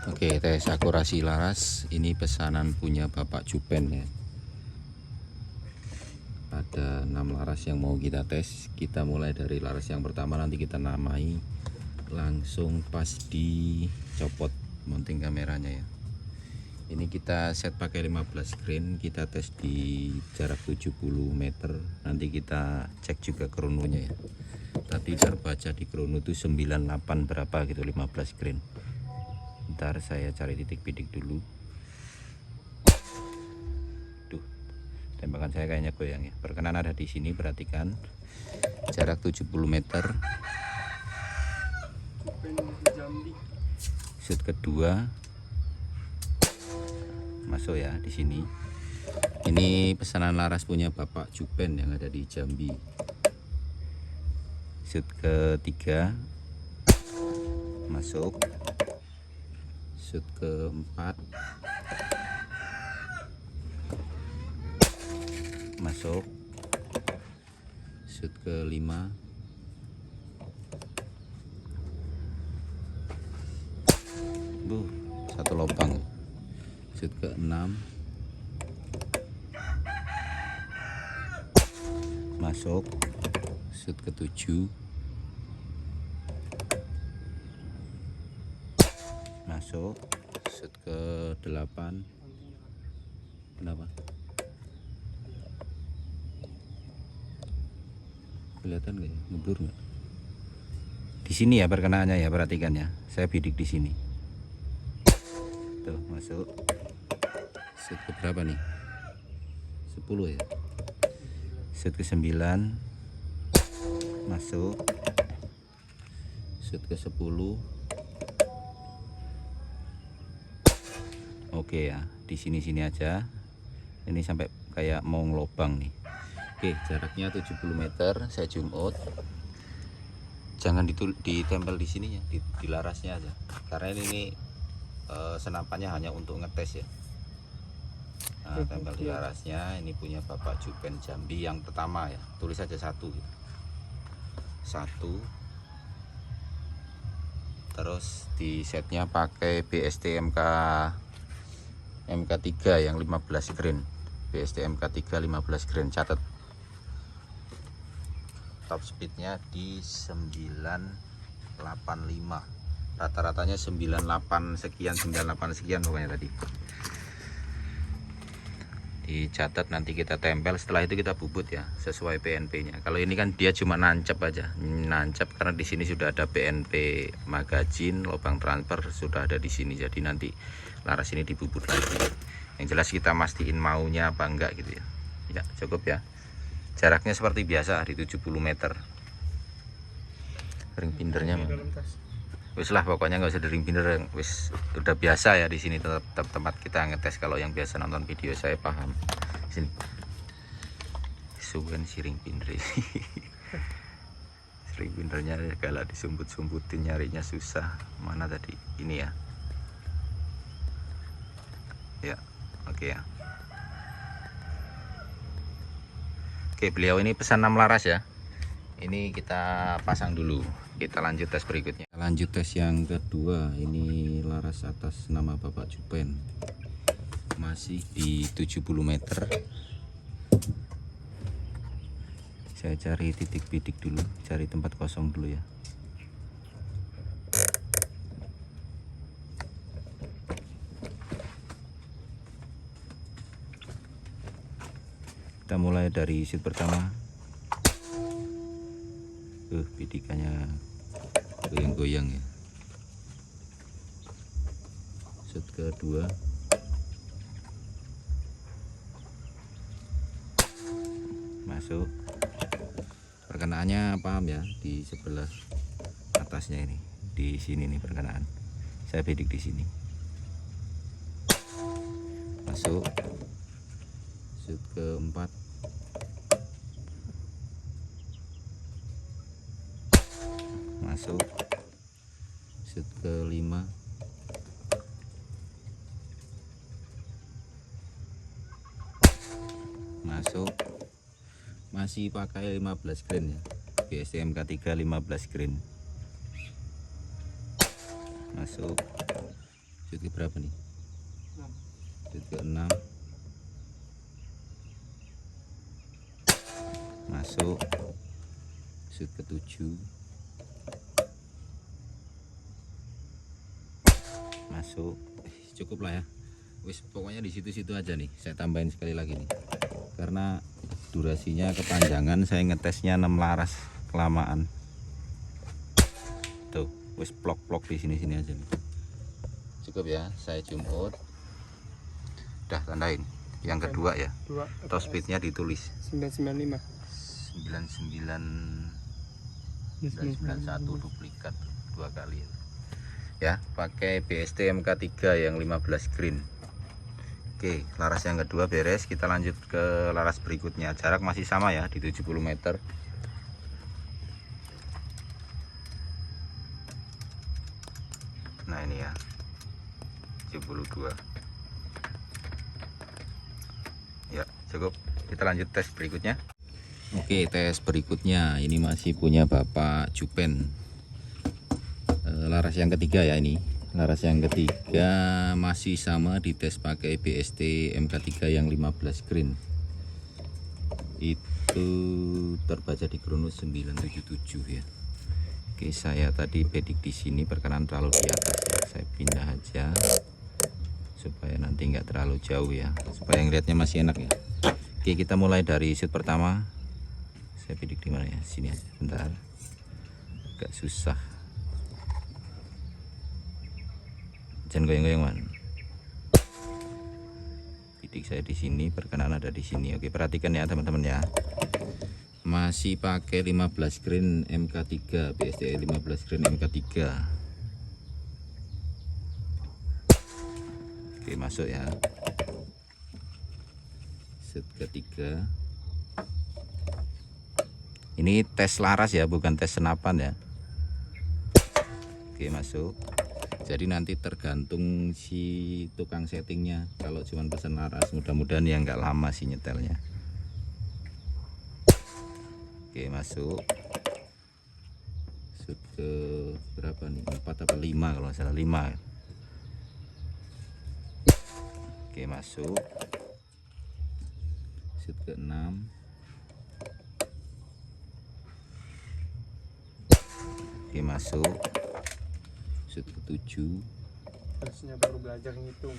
Oke, tes akurasi laras. Ini pesanan punya Bapak Jupen ya. Ada 6 laras yang mau kita tes. Kita mulai dari laras yang pertama, nanti kita namai langsung pas dicopot mounting kameranya ya. Ini kita set pakai 15 grain, kita tes di jarak 70 meter. Nanti kita cek juga krononya ya. Tadi terbaca di krono itu 98 berapa gitu, 15 grain. Ntar saya cari titik bidik dulu. Duh, tembakan saya kayaknya goyang ya. Perkenan ada di sini, perhatikan. Jarak 70 meter. Shoot kedua. Masuk ya di sini. Ini pesanan laras punya Bapak Jupen yang ada di Jambi. Shoot ketiga. Masuk. Shoot keempat, masuk. Shoot kelima, satu lubang. Shoot keenam, masuk. Shoot ketujuh, masuk. Shoot ke 8. Kenapa? Kelihatan nggak ya? Ngeblur nggak? Di sini ya perkenaannya ya, perhatikan ya. Saya bidik di sini. Tuh, masuk. Shoot ke berapa nih? 10 ya. Shoot ke 9. Masuk. Shoot ke 10. Oke ya, di sini aja. Ini sampai kayak mau ngelobang nih. Oke, jaraknya 70 meter. Saya zoom out. Jangan ditempel di sininya, di larasnya aja. Karena ini senapannya hanya untuk ngetes ya. Nah, tempel di larasnya. Ini punya Bapak Jupen Jambi yang pertama ya. Tulis aja 1 gitu. 1. Terus di setnya pakai BST MK3 yang 15 grain. BST MK3 15 grain. Catat top speednya di 985. Rata-ratanya 98 sekian, 98 sekian pokoknya tadi. Dicatat, nanti kita tempel. Setelah itu kita bubut ya, sesuai PNP nya. Kalau ini kan dia cuma nancap aja, nancap karena di sini sudah ada PNP magazin, lubang transfer sudah ada di sini. Jadi nanti laras ini dibubut lagi. Yang jelas kita mastiin maunya apa enggak gitu ya. Ya cukup ya. Jaraknya seperti biasa di 70 meter. Ring pindernya mana? Wis lah, pokoknya nggak usah di ring pinder. Wis udah biasa ya di sini, tetap tempat kita ngetes. Kalau yang biasa nonton video saya paham. Sini. Suwen si ring pinder. Ring pindernya galak disumput-sumputin, nyarinya susah. Mana tadi? Ini ya. Ya, oke ya. Oke, beliau ini pesan 6 laras ya. Ini kita pasang dulu. Kita lanjut tes berikutnya. Lanjut tes yang kedua. Ini laras atas nama Bapak Jupen. Masih di 70 meter. Saya cari titik bidik dulu, cari tempat kosong dulu ya. Kita mulai dari shoot pertama. Bidikannya goyang-goyang ya. Shoot kedua. Masuk. Perkenaannya paham ya, di sebelah atasnya ini. Di sini nih perkenaan. Saya bidik di sini. Masuk. Shoot keempat. Masuk. Shoot kelima. Masuk. Masih pakai 15 grain ya. BST MK3 15 grain. Masuk. Shoot ke berapa nih? 6. Shoot ke 6. Masuk. Shoot ke 7. Masuk. Cukup lah ya. Wis pokoknya di situ-situ aja nih. Saya tambahin sekali lagi nih. Karena durasinya kepanjangan, saya ngetesnya 6 laras kelamaan. Tuh, wis plok-plok di sini-sini aja nih. Cukup ya, saya zoom out. Udah tandain. Yang kedua ya. Top speednya ditulis 995. 991 duplikat 2 kali ya, pakai BST MK3 yang 15 green. Oke, laras yang kedua beres, kita lanjut ke laras berikutnya. Jarak masih sama ya, di 70 meter. Nah ini ya, 72 ya, cukup. Kita lanjut tes berikutnya. Oke, tes berikutnya ini masih punya Bapak Jupen. Laras yang ketiga ya ini. Laras yang ketiga masih sama, dites pakai BST MK3 yang 15 green. Itu terbaca di Kronos 977 ya. Oke, saya tadi bedik di sini perkenan terlalu di atas ya. Saya pindah aja supaya nanti nggak terlalu jauh ya, supaya ngeliatnya masih enak ya. Oke, kita mulai dari shoot pertama. Saya bidik di mana ya? Sini aja, bentar. Agak susah. Jangan goyang-goyang man. Bidik saya di sini, perkenan ada di sini. Oke, perhatikan ya teman-teman ya. Masih pakai 15 green MK3, BST 15 green MK3. Oke, masuk ya. Set ketiga. Ini tes laras ya, bukan tes senapan ya. Oke, masuk. Jadi nanti tergantung si tukang settingnya. Kalau cuma pesan laras, mudah-mudahan ya nggak lama sih nyetelnya. Oke, masuk. Shoot ke berapa nih? 4 apa 5 kalau nggak salah, 5. Oke, masuk. Shoot ke 6. Oke, masuk. Shoot ke 7. Harusnya baru belajar ngitung.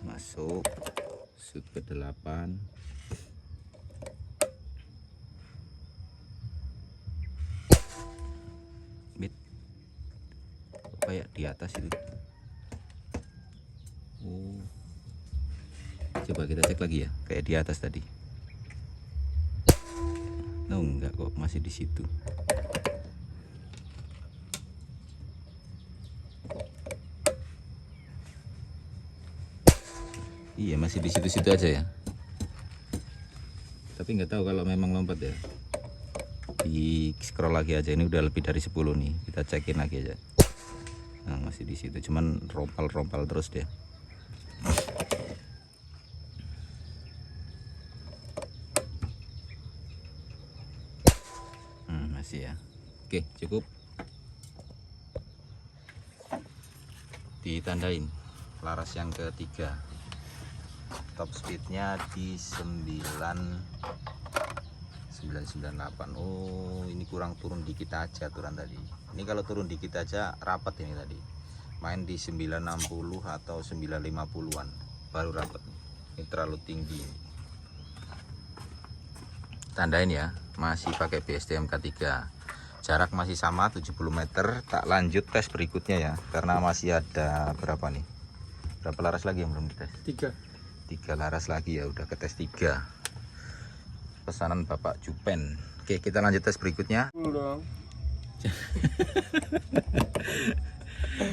Masuk. Shoot ke 8. Mid. Kayak di atas itu. Oh. Coba kita cek lagi ya, kayak di atas tadi. Oh, enggak kok, masih di situ. Iya, masih di situ-situ aja ya. Tapi nggak tahu kalau memang lompat ya. Di scroll lagi aja, ini udah lebih dari 10 nih. Kita cekin lagi aja. Nah, masih di situ, cuman rompal-rompal terus dia. Masih ya. Oke, cukup. Ditandain laras yang ketiga. Top speednya di 998. Oh, ini kurang turun dikit aja aturan tadi. Ini kalau turun dikit aja rapat ini tadi. Main di 960 atau 950-an baru rapat. Ini terlalu tinggi. Tandain ya, masih pakai BST MK3. Jarak masih sama 70 meter. Tak lanjut tes berikutnya ya, karena masih ada berapa nih? Berapa laras lagi yang belum dites? 3 laras lagi ya, udah ke tes 3. Pesanan Bapak Jupen. Oke, kita lanjut tes berikutnya.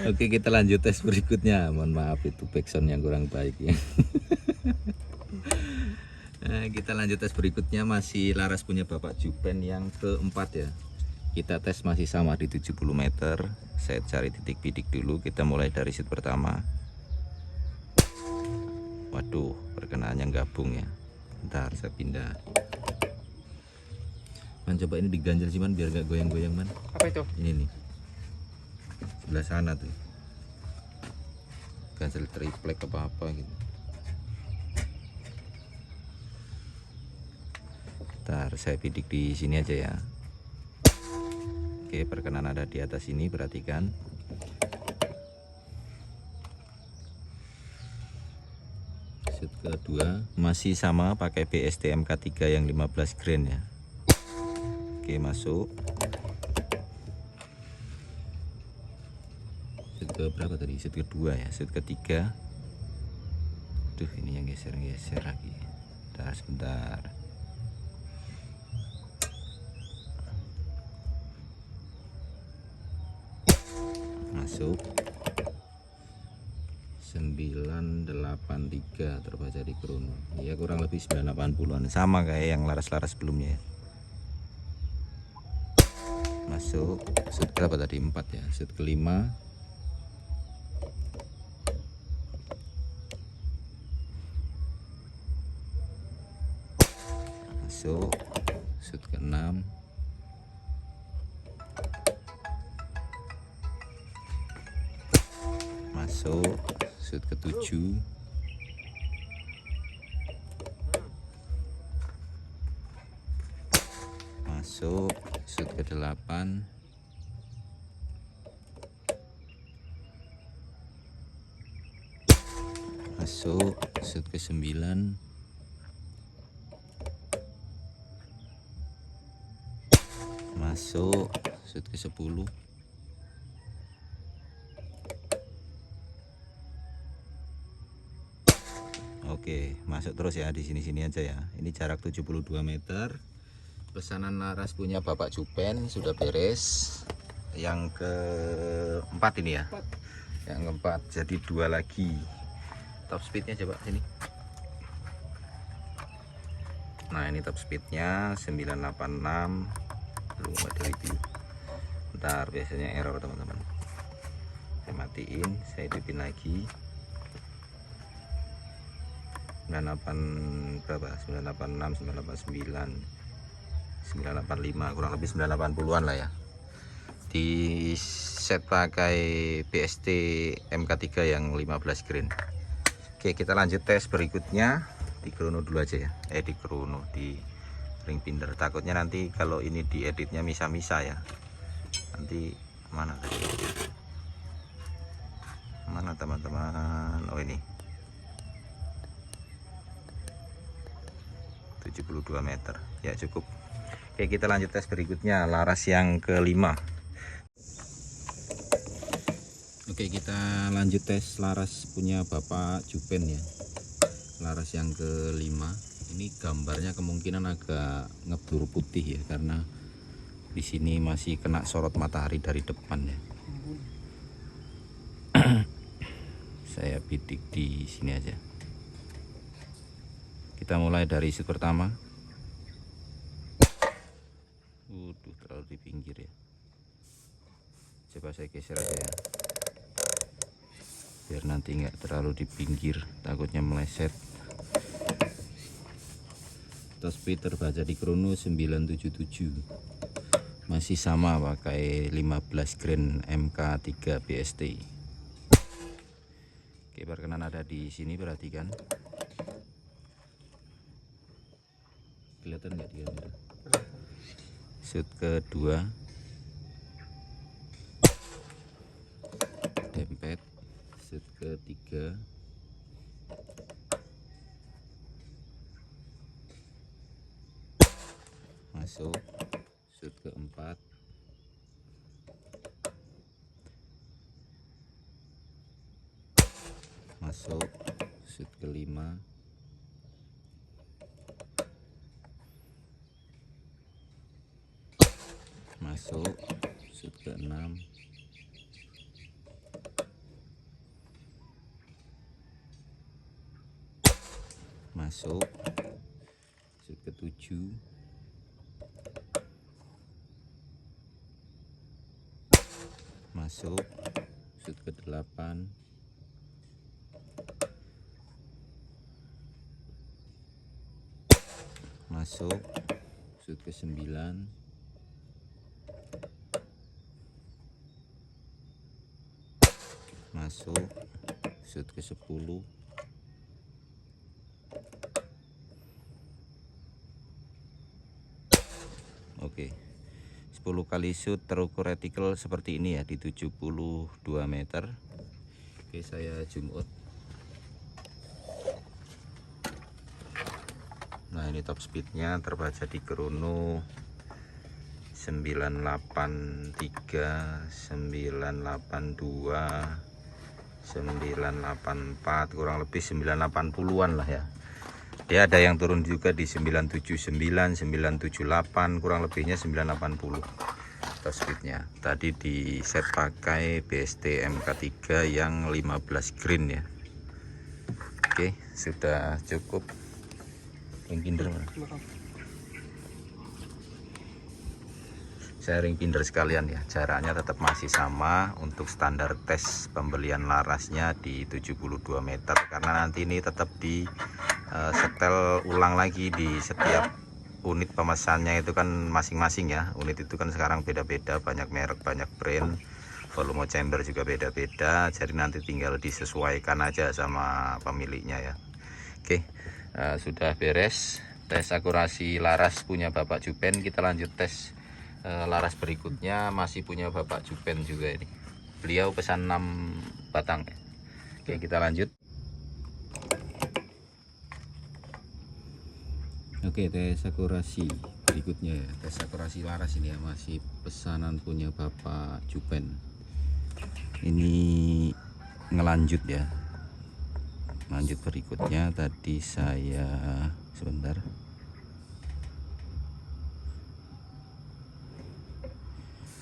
Oke, kita lanjut tes berikutnya. Mohon maaf itu backsound yang kurang baik ya. Nah, kita lanjut tes berikutnya, masih laras punya Bapak Jupen yang keempat ya. Kita tes masih sama di 70 meter. Saya cari titik bidik dulu. Kita mulai dari shoot pertama. Waduh, perkenaannya gabung ya. Bentar, saya pindah. Man, coba ini diganjel sih man, biar gak goyang-goyang man. Apa itu? Ini nih. sebelah sana tuh, ganjel triplek apa gitu. Ntar saya bidik di sini aja ya. Oke, perkenan ada di atas ini, perhatikan. Shoot kedua masih sama, pakai BST MK3 yang 15 grain ya. Oke, masuk. Shoot ke berapa tadi? Shoot kedua ya. Shoot ketiga. Duh, ini yang geser-geser lagi. Bentar, sebentar. Masuk. 983 terbaca di krono ya, kurang lebih 980-an, sama kayak yang laras-laras sebelumnya ya. Masuk. Shoot berapa tadi? 4 ya. Shoot kelima. Masuk. Shoot ke-6. Masuk. Shoot ke-7. Masuk. Shoot ke-8. Masuk. Shoot ke-9. Masuk. Shoot ke-10. Oke, masuk terus ya, di sini-sini aja ya. Ini jarak 72 meter. Pesanan laras punya Bapak Jupen sudah beres. Yang keempat ini ya. Yang keempat, jadi 2 lagi. Top speednya coba sini. Nah, ini top speednya 986. Belum ada review. Ntar biasanya error teman-teman. Saya matiin, saya hidupin lagi. 98 berapa? 986, 989, 985, kurang lebih 980-an lah ya. Di set pakai BST MK3 yang 15 grain. Oke, kita lanjut tes berikutnya di krono dulu aja ya. Di krono, di ring binder. Takutnya nanti kalau ini dieditnya misa-misa ya. Nanti mana tadi? Mana teman-teman? Oh, ini 72 meter ya, cukup. Oke, kita lanjut tes berikutnya, laras yang kelima. Oke, kita lanjut tes laras punya Bapak Jupen ya, laras yang kelima. Ini gambarnya kemungkinan agak ngeblur putih ya, karena di sini masih kena sorot matahari dari depan ya. Saya bidik di sini aja. Kita mulai dari shoot pertama. Terlalu di pinggir ya. Coba saya geser aja ya, biar nanti nggak terlalu di pinggir, takutnya meleset. Top speed terbaca di krono 977. Masih sama, pakai 15 grain MK3 BST. Oke, perkenan ada di sini, perhatikan. Kelihatan nggak di kamera? Shoot kedua, dempet. Shoot ketiga, masuk. Shoot keempat, masuk. Shoot kelima, masuk. Shoot ke-6, masuk. Shoot ke-7, masuk. Shoot ke-8, masuk. Shoot ke-9, masuk, shoot ke 10. Oke, 10 kali shoot terukur retikel seperti ini ya, di 72 meter. Oke, saya zoom out. Nah, ini top speednya terbaca di krono 983, 982, 984, kurang lebih 980-an lah ya. Dia ada yang turun juga di 979, 978, kurang lebihnya 980 top speednya. Tadi di set pakai BST MK3 yang 15 green ya. Oke, sudah cukup. Ring pinder mana? Saya ring pinder sekalian ya. Jaraknya tetap masih sama untuk standar tes pembelian larasnya di 72 meter, karena nanti ini tetap di setel ulang lagi di setiap unit pemesannya itu kan masing-masing ya. Unit itu kan sekarang beda-beda, banyak merek, banyak brand, volume chamber juga beda-beda, jadi nanti tinggal disesuaikan aja sama pemiliknya ya. Oke, sudah beres tes akurasi laras punya Bapak Jupen. Kita lanjut tes laras berikutnya, masih punya Bapak Jupen juga ini. Beliau pesan 6 batang. Oke, kita lanjut. Oke, tes akurasi berikutnya ya, tes akurasi laras ini ya, masih pesanan punya Bapak Jupen. Ini ngelanjut ya, lanjut berikutnya. Tadi saya sebentar,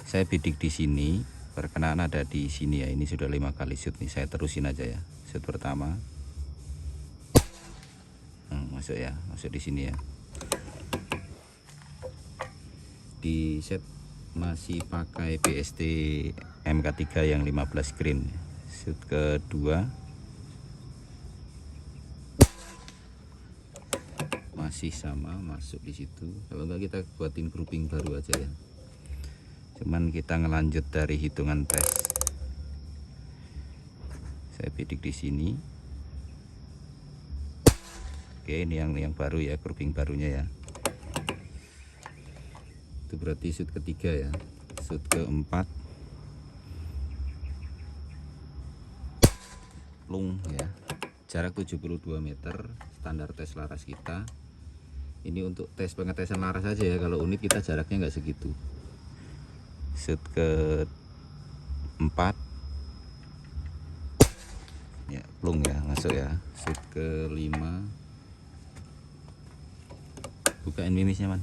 saya bidik di sini, perkenaan ada di sini ya. Ini sudah 5 kali shoot nih, saya terusin aja ya. Shoot pertama, masuk ya, masuk di sini ya. Di set masih pakai BST MK3 yang 15 green. Shoot kedua masih sama, masuk di situ. Kalau enggak kita buatin grouping baru aja ya. Cuman kita ngelanjut dari hitungan tes. Saya bidik di sini. Oke, ini yang baru ya, grouping barunya ya. Itu berarti shoot ketiga ya. Shoot keempat plung ya, jarak 72 meter, standar tes laras kita. Ini untuk tes pengetesan laras saja ya, kalau unit kita jaraknya nggak segitu. Shoot keempat ya, plung ya, masuk ya. Shoot kelima, bukain mimisnya man.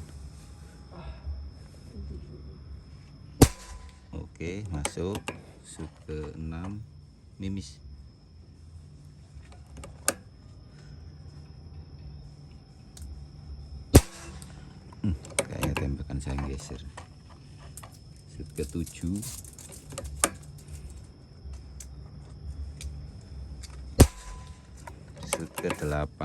Oke, masuk. Shoot ke-6 mimis. Kayaknya tembakan saya geser. Shoot ke-7. Shoot ke-8.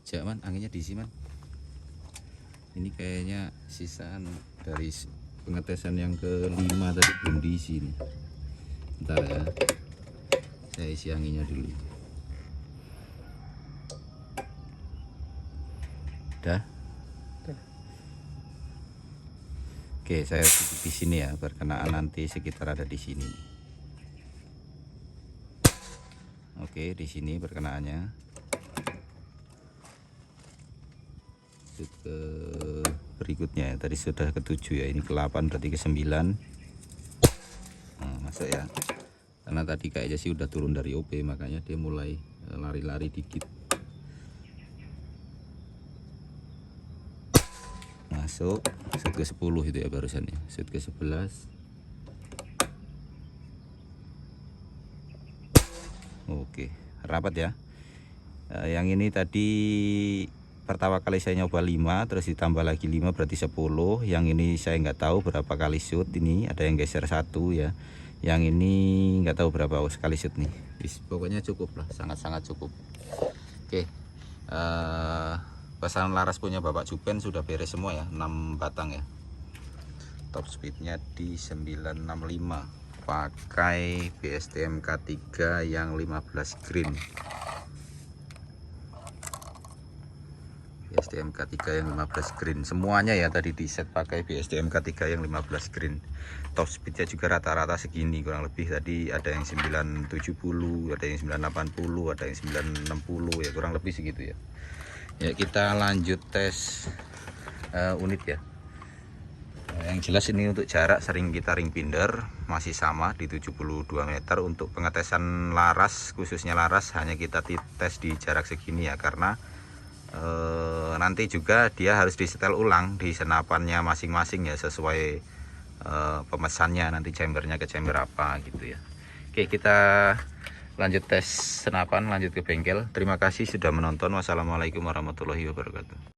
Jangan, anginnya diisi man. Ini kayaknya sisaan dari pengetesan yang ke-5 tadi belum diisi nih. Bentar ya, saya isi anginnya dulu. Udah. Oke, saya tutup di sini ya, perkenaan nanti sekitar ada di sini. Oke, di sini perkenaannya. Shoot ke berikutnya ya, tadi sudah ke-7 ya, ini ke-8 berarti ke-9. Nah, masuk ya, karena tadi kayaknya sih udah turun dari OP, makanya dia mulai lari-lari dikit. Masuk. Shoot ke-10 itu ya barusan ya. Shoot ke-11. Oke, rapat ya. Yang ini tadi pertama kali saya nyoba 5, terus ditambah lagi 5 berarti 10. Yang ini saya nggak tahu berapa kali shoot, ini ada yang geser 1 ya. Yang ini nggak tahu berapa sekali shoot nih. Pokoknya cukup lah, sangat-sangat cukup. Oke, Pasangan laras punya Bapak Jupen sudah beres semua ya, 6 batang ya. Top speednya di 965, pakai BSTM K3 yang 15 green. BSTM K3 yang 15 green semuanya ya, tadi di set pakai BSTM K3 yang 15 green. Top speednya juga rata-rata segini kurang lebih, tadi ada yang 970, ada yang 980, ada yang 960 ya, kurang lebih segitu ya. Ya kita lanjut tes unit ya. Yang jelas ini untuk jarak sering kita ring binder masih sama di 72 meter. Untuk pengetesan laras, khususnya laras, hanya kita tes di jarak segini ya, karena nanti juga dia harus disetel ulang di senapannya masing-masing ya, sesuai pemesannya nanti chambernya ke chamber apa gitu ya. Oke, kita lanjut tes senapan, lanjut ke bengkel. Terima kasih sudah menonton. Wassalamualaikum warahmatullahi wabarakatuh.